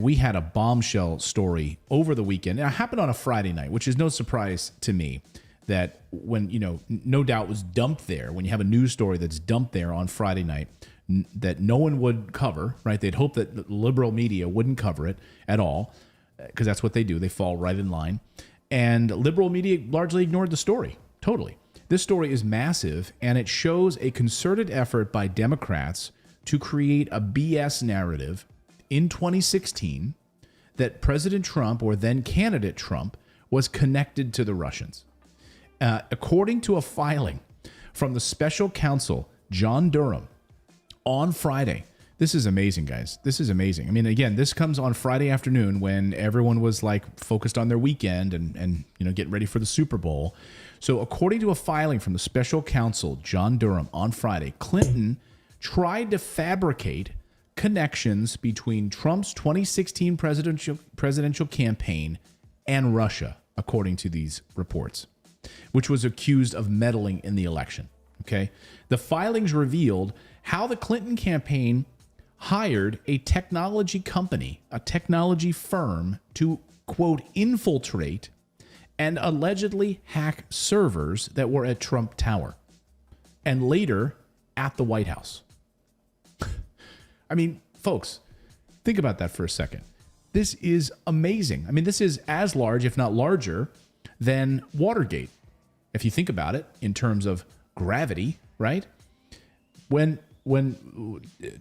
We had a bombshell story over the weekend. It happened on a Friday night, which is no surprise to me that when, no doubt was dumped there, when you have a news story that's dumped there on Friday night that no one would cover, right? They'd hope that liberal media wouldn't cover it at all because that's what they do. They fall right in line. And liberal media largely ignored the story, totally. This story is massive, and it shows a concerted effort by Democrats to create a BS narrative in 2016 that President Trump, or then candidate Trump, was connected to the Russians. According to a filing from the special counsel, John Durham, on Friday. This is amazing, guys. This is amazing. I mean, again, this comes on Friday afternoon when everyone was like focused on their weekend and getting ready for the Super Bowl. So according to a filing from the special counsel, John Durham, on Friday, Clinton tried to fabricate connections between Trump's 2016 presidential campaign and Russia, according to these reports, which was accused of meddling in the election. Okay, the filings revealed how the Clinton campaign hired a technology company, a technology firm, to, quote, infiltrate and allegedly hack servers that were at Trump Tower and later at the White House. I mean, folks, think about that for a second. This is amazing. I mean, this is as large, if not larger, than Watergate. If you think about it in terms of gravity, right? When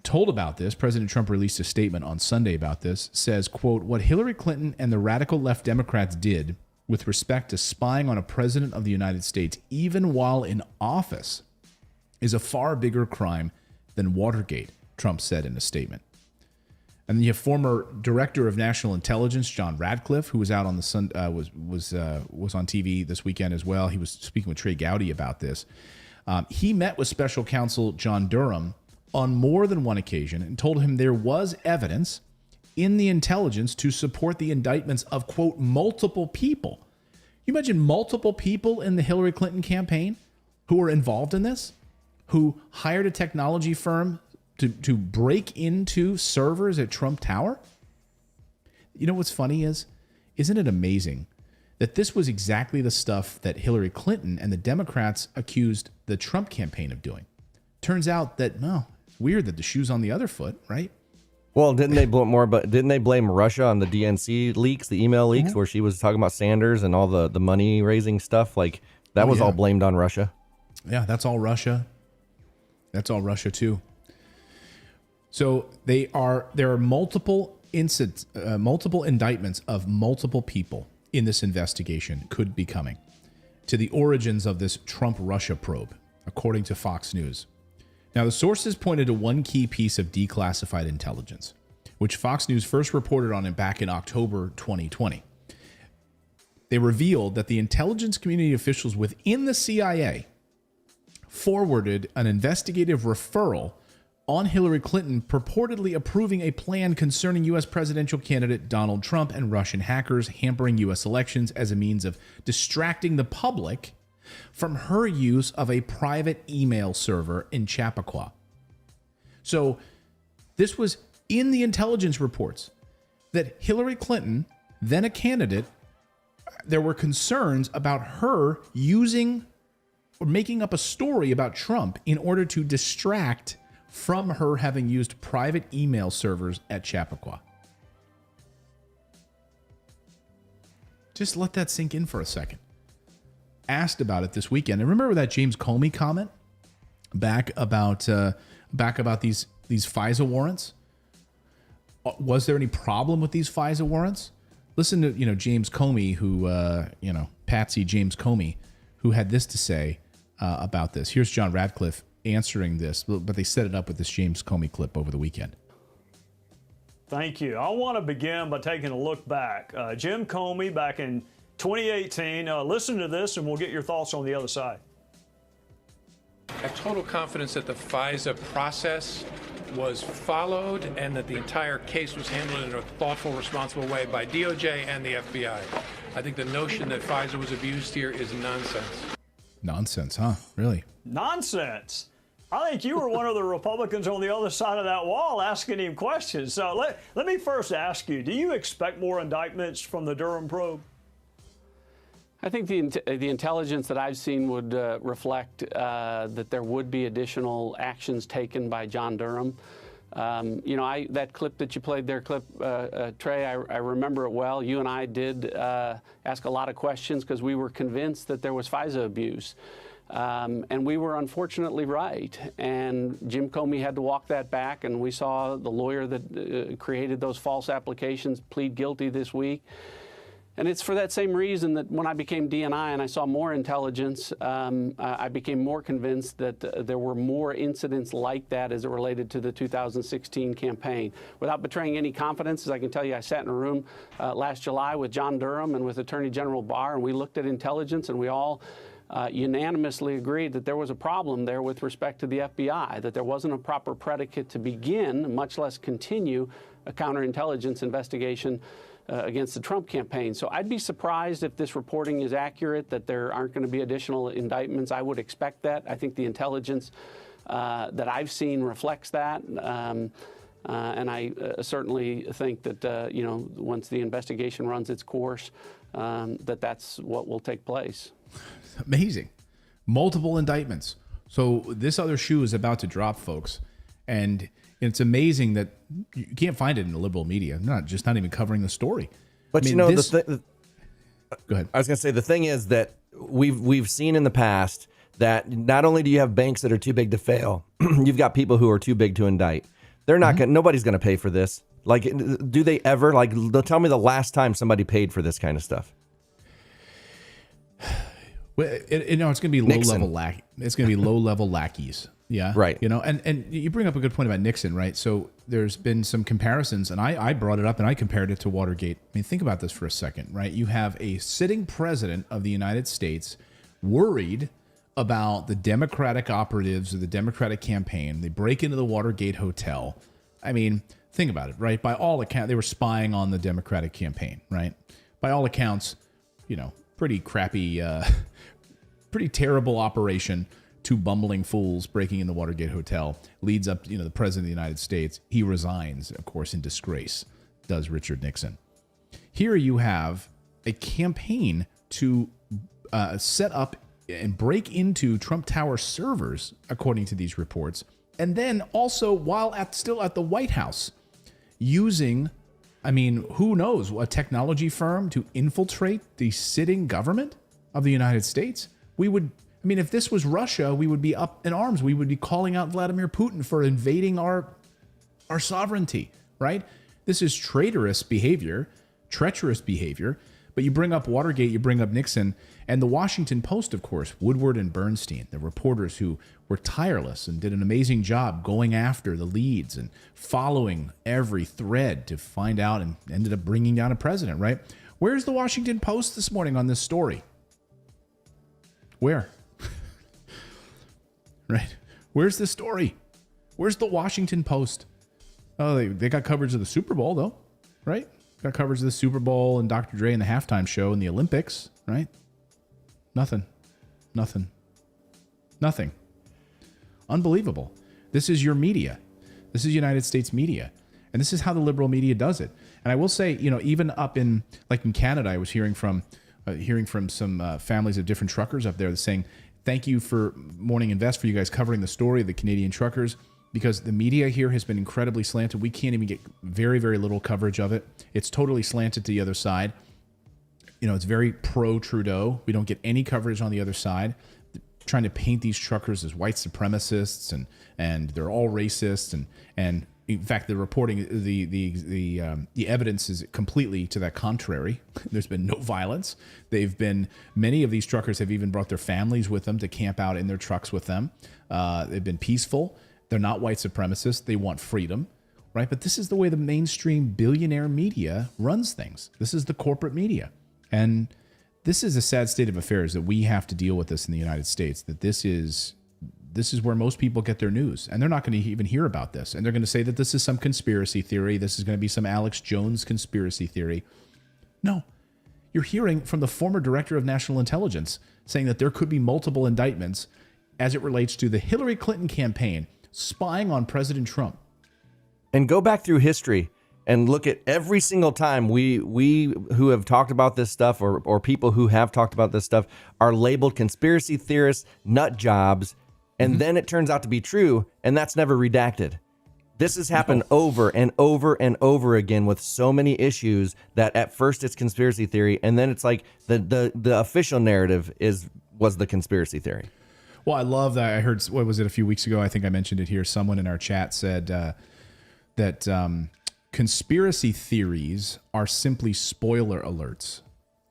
told about this, President Trump released a statement on Sunday about this, says, quote, what Hillary Clinton and the radical left Democrats did with respect to spying on a president of the United States, even while in office, is a far bigger crime than Watergate, Trump said in a statement. And then you have former Director of National Intelligence John Radcliffe, who was out on the was on TV this weekend as well. He was speaking with Trey Gowdy about this. He met with Special Counsel John Durham on more than one occasion and told him there was evidence in the intelligence to support the indictments of, quote, multiple people. You imagine multiple people in the Hillary Clinton campaign who were involved in this, who hired a technology firm to break into servers at Trump Tower? You know what's funny isn't it amazing that this was exactly the stuff that Hillary Clinton and the Democrats accused the Trump campaign of doing? Turns out that, no, it's weird that the shoe's on the other foot, right? Well, didn't they blame Russia on the DNC leaks, the email leaks, where she was talking about Sanders and all the money raising stuff? Like that was all blamed on Russia. Yeah, that's all Russia. That's all Russia too. So there are multiple indictments of multiple people in this investigation could be coming to the origins of this Trump-Russia probe, according to Fox News. Now, the sources pointed to one key piece of declassified intelligence, which Fox News first reported on back in October 2020. They revealed that the intelligence community officials within the CIA forwarded an investigative referral on Hillary Clinton purportedly approving a plan concerning U.S. presidential candidate Donald Trump and Russian hackers hampering U.S. elections as a means of distracting the public from her use of a private email server in Chappaqua. So this was in the intelligence reports that Hillary Clinton, then a candidate, there were concerns about her using or making up a story about Trump in order to distract from her having used private email servers at Chappaqua. Just let that sink in for a second. Asked about it this weekend. And remember that James Comey comment back about these FISA warrants? Was there any problem with these FISA warrants? Listen to James Comey, who Patsy James Comey, who had this to say about this. Here's John Radcliffe answering this, but they set it up with this James Comey clip over the weekend. Thank you. I want to begin by taking a look back. Jim Comey back in 2018. Listen to this and we'll get your thoughts on the other side. I have total confidence that the FISA process was followed and that the entire case was handled in a thoughtful, responsible way by DOJ and the FBI. I think the notion that FISA was abused here is nonsense. Nonsense, huh? Really? Nonsense. I think you were one of the Republicans on the other side of that wall asking him questions. So let me first ask you, do you expect more indictments from the Durham probe? I think the intelligence that I've seen would reflect that there would be additional actions taken by John Durham. That clip that you played there, Trey, I remember it well. You and I did ask a lot of questions because we were convinced that there was FISA abuse. And we were unfortunately right. And Jim Comey had to walk that back. And we saw the lawyer that created those false applications plead guilty this week. And it's for that same reason that when I became DNI and I saw more intelligence, I became more convinced that there were more incidents like that as it related to the 2016 campaign. Without betraying any confidences, I can tell you I sat in a room last July with John Durham and with Attorney General Barr, and we looked at intelligence, and we all unanimously agreed that there was a problem there with respect to the FBI, that there wasn't a proper predicate to begin, much less continue, a counterintelligence investigation against the Trump campaign. So I'd be surprised if this reporting is accurate, that there aren't going to be additional indictments. I would expect that. I think the intelligence that I've seen reflects that. And I certainly think that, once the investigation runs its course, that's what will take place. Amazing. Multiple indictments. So this other shoe is about to drop, folks. And it's amazing that you can't find it in the liberal media. Not even covering the story. But go ahead. I was going to say, the thing is that we've seen in the past that not only do you have banks that are too big to fail, you've got people who are too big to indict. They're not going. Nobody's going to pay for this. Like, do they ever? Like, tell me the last time somebody paid for this kind of stuff. Well, it's going to be low-level It's going to be low-level lackeys. Yeah. Right. And you bring up a good point about Nixon, right? So there's been some comparisons, and I brought it up, and I compared it to Watergate. I mean, think about this for a second, right? You have a sitting president of the United States worried about the Democratic operatives of the Democratic campaign. They break into the Watergate hotel. I mean, think about it, right? By all accounts, they were spying on the Democratic campaign, right? By all accounts, pretty crappy, pretty terrible operation. Two bumbling fools breaking in the Watergate hotel leads up, the president of the United States. He resigns, of course, in disgrace, does Richard Nixon. Here you have a campaign to set up and break into Trump Tower servers, according to these reports. And then also, while still at the White House, using, who knows, a technology firm to infiltrate the sitting government of the United States. If this was Russia, we would be up in arms. We would be calling out Vladimir Putin for invading our sovereignty, right? This is treacherous behavior. But you bring up Watergate, you bring up Nixon, and the Washington Post, of course, Woodward and Bernstein, the reporters who were tireless and did an amazing job going after the leads and following every thread to find out, and ended up bringing down a president, right? Where's the Washington Post this morning on this story? Where? Right? Where's the story? Where's the Washington Post? Oh, they got coverage of the Super Bowl, though, right? Got coverage of the Super Bowl and Dr. Dre and the halftime show and the Olympics, right? Nothing. Unbelievable. This is your media. This is United States media. And this is how the liberal media does it. And I will say, even up in Canada, I was hearing from some families of different truckers up there saying, thank you for Morning Invest, for you guys covering the story of the Canadian truckers, because the media here has been incredibly slanted. We can't even get very, very little coverage of it. It's totally slanted to the other side. It's very pro-Trudeau. We don't get any coverage on the other side. Trying to paint these truckers as white supremacists and they're all racist and in fact the reporting the evidence is completely to that contrary. There's been no violence. Many of these truckers have even brought their families with them to camp out in their trucks with them. They've been peaceful. They're not white supremacists. They want freedom, right? But this is the way the mainstream billionaire media runs things. This is the corporate media. And this is a sad state of affairs that we have to deal with this in the United States, that this is where most people get their news. And they're not going to even hear about this. And they're going to say that this is some conspiracy theory. This is going to be some Alex Jones conspiracy theory. No, you're hearing from the former director of national intelligence saying that there could be multiple indictments as it relates to the Hillary Clinton campaign spying on President Trump. And go back through history and look at every single time we who have talked about this stuff or people who have talked about this stuff are labeled conspiracy theorists, nut jobs, and then it turns out to be true, and that's never redacted. This has happened over and over and over again with so many issues that at first it's conspiracy theory, and then it's like the official narrative was the conspiracy theory. Well, I love that. I heard, what was it, a few weeks ago? I think I mentioned it here. Someone in our chat said that conspiracy theories are simply spoiler alerts.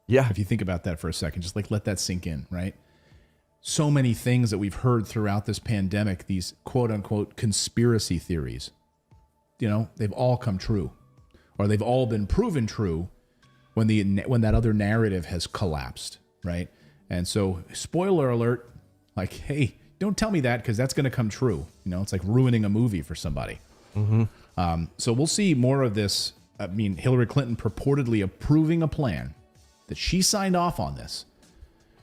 Yeah. If you think about that for a second, just like let that sink in, right? So many things that we've heard throughout this pandemic, these quote unquote conspiracy theories, they've all come true, or they've all been proven true when that other narrative has collapsed, right? And so, spoiler alert, like, hey, don't tell me that because that's going to come true. It's like ruining a movie for somebody. So we'll see more of this. I mean, Hillary Clinton purportedly approving a plan that she signed off on this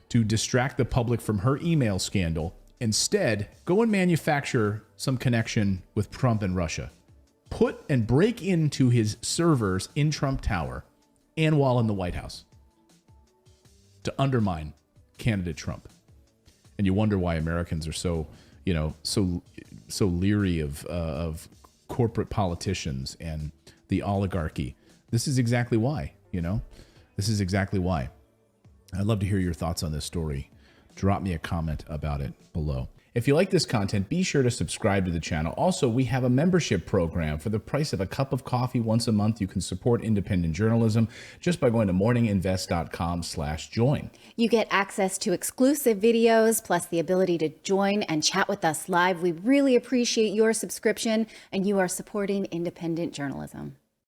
to distract the public from her email scandal. Instead, go and manufacture some connection with Trump and Russia. Put and break into his servers in Trump Tower and while in the White House to undermine candidate Trump. And you wonder why Americans are so leery of corporate politicians and the oligarchy. This is exactly why, This is exactly why. I'd love to hear your thoughts on this story. Drop me a comment about it below. If you like this content, be sure to subscribe to the channel. Also, we have a membership program. For the price of a cup of coffee once a month, you can support independent journalism just by going to morninginvest.com/join. You get access to exclusive videos, plus the ability to join and chat with us live. We really appreciate your subscription, and you are supporting independent journalism.